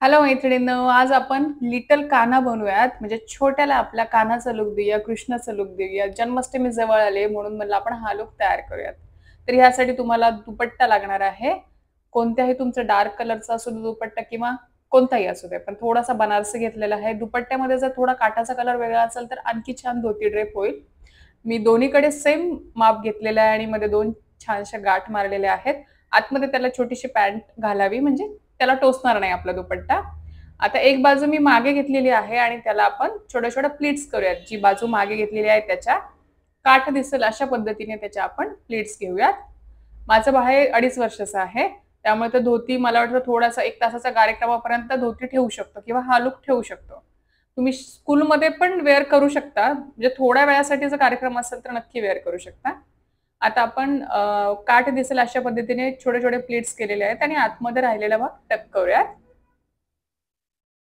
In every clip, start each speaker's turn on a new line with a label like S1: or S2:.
S1: Hello मैत्रिणींनो, आज आपण लिटल कान्हा बनवूयात. म्हणजे छोट्याला आपल्या कान्हाचा लूक देऊया, कृष्णाचा लूक देऊया. जन्माष्टमी जवळ आली म्हणून म्हणलं आपण हा लूक तयार करूयात. तर ह्यासाठी तुम्हाला दुपट्टा लागणार आहे. कोणत्याही तुमचा डार्क कलरचा असू दे दुपट्टा किंवा कोणताही असू दे. पण थोडासा बनारसी घेतलेला आहे. दुपट्ट्यामध्ये जर थोडा काठाचा कलर वेगळा असेल तर आणखी छान धोती ड्रेप होईल. मी दोन्हीकडे सेम माप घेतलेलं आहे आणि मध्ये दोन छानशा गाठ मारलेल्या आहेत. आतमध्ये त्याला छोटीशी पॅन्ट घालावी म्हणजे त्याला टोचणार नाही आपला दुपट्टा. आता एक बाजू मी मागे घेतलेली आहे आणि त्याला आपण छोट्या छोट्या प्लीट्स करूयात. जी बाजू मागे घेतलेली आहे त्याच्या काठ दिसेल अशा पद्धतीने त्याच्या आपण प्लीट्स घेऊयात. माझं बाळ 2.5 वर्षाचं आहे, त्यामुळे तर धोती मला वाटतं थोडासा 1 तासाच्या कार्यक्रमापर्यंत धोती ठेवू शकतो किंवा हा लुक ठेवू शकतो. तुम्ही स्कूलमध्ये पण वेअर करू शकता, म्हणजे थोड्या वेळासाठी जर कार्यक्रम असेल तर नक्की वेअर करू शकता. आता आपण काठ दिसेल अशा पद्धतीने छोटे छोटे प्लीट्स केलेले आहेत आणि आतमध्ये राहिलेला भाग टक करूयात.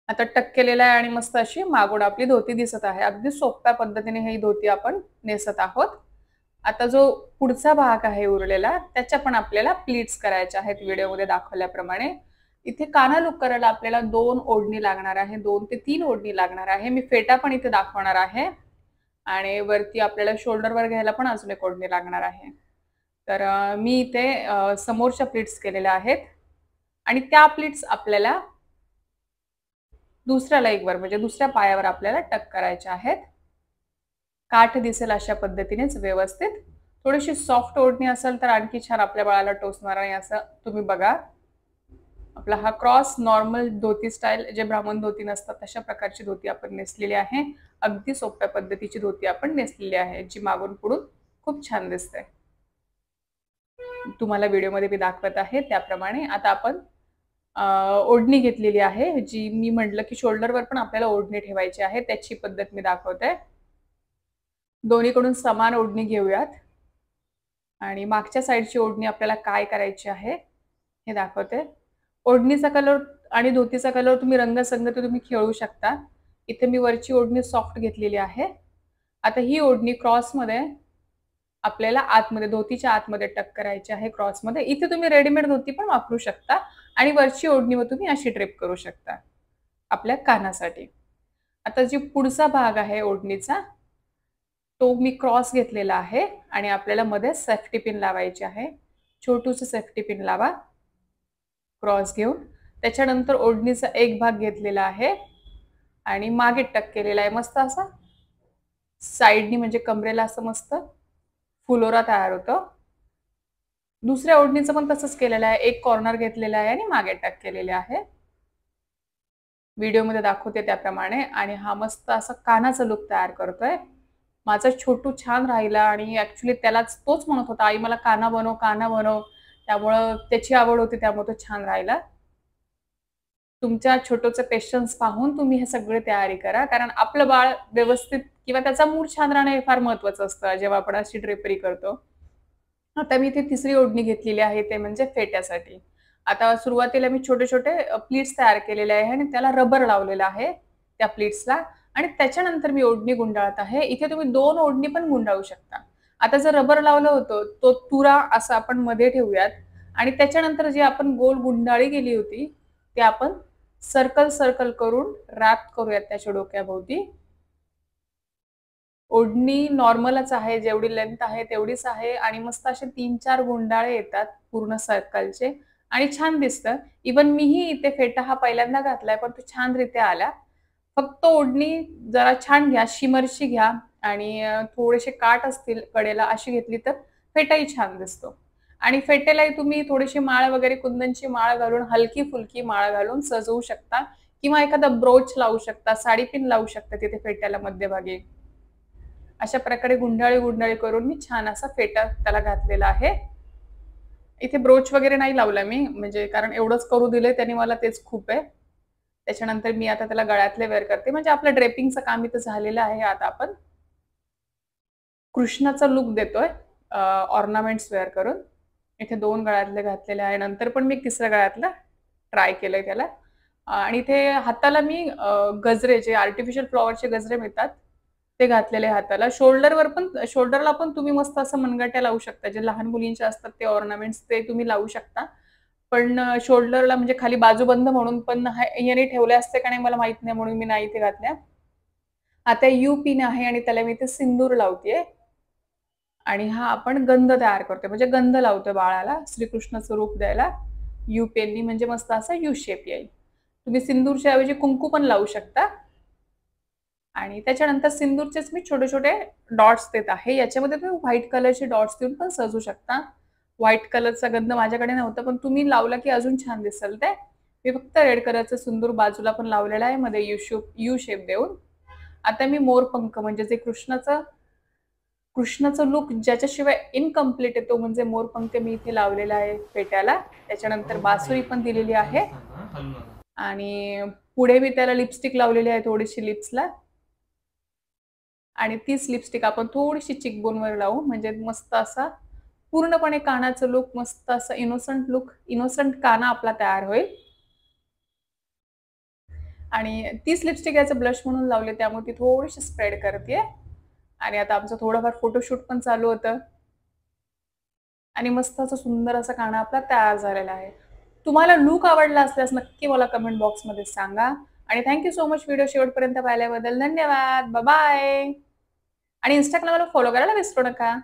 S1: आता टक केलेला आहे आणि मस्त अशी मागून आपली धोती दिसत आहे. अगदी सोप्या पद्धतीने ही धोती आपण नेसत आहोत. आता जो पुढचा भाग आहे उरलेला त्याच्या पण आपल्याला प्लीट्स करायच्या आहेत व्हिडिओमध्ये दाखवल्याप्रमाणे. इथे काना लुक करायला आपल्याला 2 ओढणी लागणार आहे, 2 ते 3 ओढणी लागणार आहे. मी फेटा पण इथे दाखवणार आहे आणि वरती आपल्याला शोल्डरवर घ्यायला पण अजून एक ओढणी लागणार आहे. तर मी इथे समोरच्या प्लीट्स केलेल्या आहेत आणि त्या प्लीट्स आपल्याला दुसऱ्या लेगवर म्हणजे दुसऱ्या पायावर आपल्याला टक करायच्या आहेत. काठ दिसेल अशा पद्धतीनेच व्यवस्थित. थोडीशी सॉफ्ट ओढणी असेल तर आणखी छान आपल्या बाळाला टोचणार नाही असं तुम्ही बघा. आपला हा क्रॉस नॉर्मल धोती स्टाईल जे ब्राह्मण धोती नसतात तशा प्रकारची धोती आपण नेसलेली आहे. अगदी सोप्या पद्धतीची धोती आपण नेसलेली आहे जी मागून पुढून खूप छान दिसते. तुम्हाला व्हिडिओमध्ये मी दाखवत आहे त्याप्रमाणे. आता आपण ओढणी घेतलेली आहे जी मी म्हटलं की शोल्डरवर पण आपल्याला ओढणी ठेवायची आहे, त्याची पद्धत मी दाखवते. दोन्हीकडून समान ओढणी घेऊयात आणि मागच्या साईडची ओढणी आपल्याला काय करायची आहे हे दाखवते. ओढणीचा कलर आणि धोतीचा कलर तुम्ही रंगसंगती तुम्ही खेळू शकता. इथे मी वरची ओढणी सॉफ्ट घेतलेली आहे. आता ही ओढणी क्रॉसमध्ये आपल्याला आतमध्ये धोतीच्या आतमध्ये टक करायची आहे क्रॉसमध्ये. इथे तुम्ही रेडीमेड धोती पण वापरू शकता आणि वरची ओढणीवर तुम्ही अशी ड्रेप करू शकता आपल्या कानासाठी. आता जी पुढचा भाग आहे ओढणीचा तो मी क्रॉस घेतलेला आहे आणि आपल्याला मध्ये सेफ्टी पिन लावायची आहे. छोटूचं सेफ्टी पिन लावा क्रॉस घेऊन. त्याच्यानंतर ओढणीचा एक भाग घेतलेला आहे आणि मागे टक केलेला आहे मस्त असा. साईडनी म्हणजे कमरेला असं मस्त फुलोरा तयार होतं. दुसऱ्या ओढणीचं पण तसंच केलेलं आहे. एक कॉर्नर घेतलेला आहे आणि मागे टक केलेले आहे. व्हिडिओमध्ये दाखवते त्याप्रमाणे आणि हा मस्त असा कानाचा लुक तयार करतोय. माझा छोटू छान राहिला आणि ऍक्च्युली त्यालाच तोच म्हणत होता आई मला काना बनव काना बनव. त्यामुळं त्याची आवड होती त्यामुळे तो छान राहिला. तुमच्या छोटूचं पेशन्स पाहून तुम्ही हे सगळे तयारी करा कारण आपलं बाळ व्यवस्थित किंवा त्याचा मूड छान राहणं हे फार महत्वाचं असतं जेव्हा आपण अशी ड्रेपरी करतो. आता मी इथे तिसरी ओढणी घेतलेली आहे ते म्हणजे फेट्यासाठी. आता सुरुवातीला मी छोटे छोटे प्लीट्स तयार केलेले आहे आणि त्याला रबर लावलेला आहे त्या प्लीट्सला आणि त्याच्यानंतर मी ओढणी गुंडाळत आहे. इथे तुम्ही 2 ओढणी पण गुंडाळू शकता. आता जर रबर लावलं होतं तो तुरा असा आपण मध्ये ठेवूयात आणि त्याच्यानंतर जी आपण गोल गुंडाळी केली होती ते आपण सर्कल सर्कल करून रॅप करूयात त्याच्या डोक्याभोवती. ओढणी नॉर्मलच आहे, जेवढी लेंथ आहे तेवढीच आहे आणि मस्त असे 3-4 गुंडाळे येतात पूर्ण सर्कलचे आणि छान दिसतं. इवन मीही इथे फेटा हा पहिल्यांदा घातलाय पण तो छानरित्या आला. फक्त ओढणी जरा छान घ्या, शिमरची घ्या आणि थोडेसे काठ असतील कडेला अशी घेतली तर फेटाही छान दिसतो. आणि फेटेलाही तुम्ही थोडीशी माळ वगैरे कुंदनची माळ घालून हलकी-फुलकी माळ घालून सजवू शकता किंवा एखादा ब्रोच लावू शकता, साडी पिन लावू शकता तिथे फेट्याला मध्यभागी. अशा प्रकारे गुंडाळी गुंडाळी करून मी छान असा फेटा त्याला घातलेला आहे. इथे ब्रोच वगैरे नाही लावला मी म्हणजे कारण एवढंच करू दिले त्यांनी मला तेच खूप आहे. त्याच्यानंतर मी आता त्याला गळ्यातले वेअर करते म्हणजे आपलं ड्रेपिंगचं काम इथं झालेलं आहे. आता आपण कृष्णाचा लुक देतोय ऑर्नामेंट्स वेअर करून. इथे 2 गळ्यातले घातलेले आहे. नंतर पण मी तिसऱ्या गळ्यातला ट्राय केलंय त्याला. आणि इथे हाताला मी गजरे जे आर्टिफिशियल फ्लॉवरचे गजरे मिळतात ते घातलेले हाताला. शोल्डरला पण तुम्ही मस्त असं मनगट्या लावू शकता. जे लहान मुलींचे असतात ते ऑर्नामेंट्स ते तुम्ही लावू शकता. पण शोल्डरला म्हणजे खाली बाजूबंद म्हणून पण याने ठेवले असते का नाही मला माहित नाही, म्हणून मी नाही ते घातल्या. आता यू पिन आहे आणि त्याला मी इथे सिंदूर लावतेय आणि हा आपण गंध तयार करतोय, म्हणजे गंध लावतोय बाळाला श्रीकृष्णाचं रूप द्यायला यू पेननी, म्हणजे मस्त असा यू शेप येईल. तुम्ही सिंदूरच्या ऐवजी कुंकू पण लावू शकता. आणि त्याच्यानंतर सिंदूरचेच मी छोटे छोटे डॉट्स देत आहे. याच्यामध्ये तुम्ही व्हाईट कलरचे डॉट्स देऊन पण सजू शकता. व्हाईट कलरचा गंध माझ्याकडे नव्हता, पण तुम्ही लावला की अजून छान दिसेल ते. मी फक्त रेड कलरचा सिंदूर बाजूला पण लावलेला आहे, मध्ये यू शेप देऊन. आता मी मोरपंख म्हणजे जे कृष्णाचं लुक ज्याच्याशिवाय इनकम्प्लीट आहे तो म्हणजे मोरपंख मी इथे लावलेला आहे पेट्याला. त्याच्यानंतर बासुरी पण दिलेली आहे आणि पुढे मी त्याला लिपस्टिक लावलेली आहे थोडीशी लिप्सला. आणि तीच लिपस्टिक आपण थोडीशी चिकबोनवर लावू, म्हणजे मस्त असा पूर्णपणे कानाचं लुक, मस्त असं इनोसंट काना आपला तयार होईल. आणि तीच लिपस्टिक याचं ब्लश म्हणून लावले, त्यामुळे ती थोडीशी स्प्रेड करते. आणि आता आमचं थोडंफार फोटोशूट पण चालू होतं आणि मस्त असं सुंदर असा काना आपला तयार झालेला आहे. तुम्हाला लुक आवडला असल्यास नक्की मला कमेंट बॉक्समध्ये सांगा. आणि थँक्यू सो मच व्हिडिओ शेवटपर्यंत पाहिल्याबद्दल. धन्यवाद. बाय. आणि इंस्टाग्रामला फॉलो करायला विसरू नका.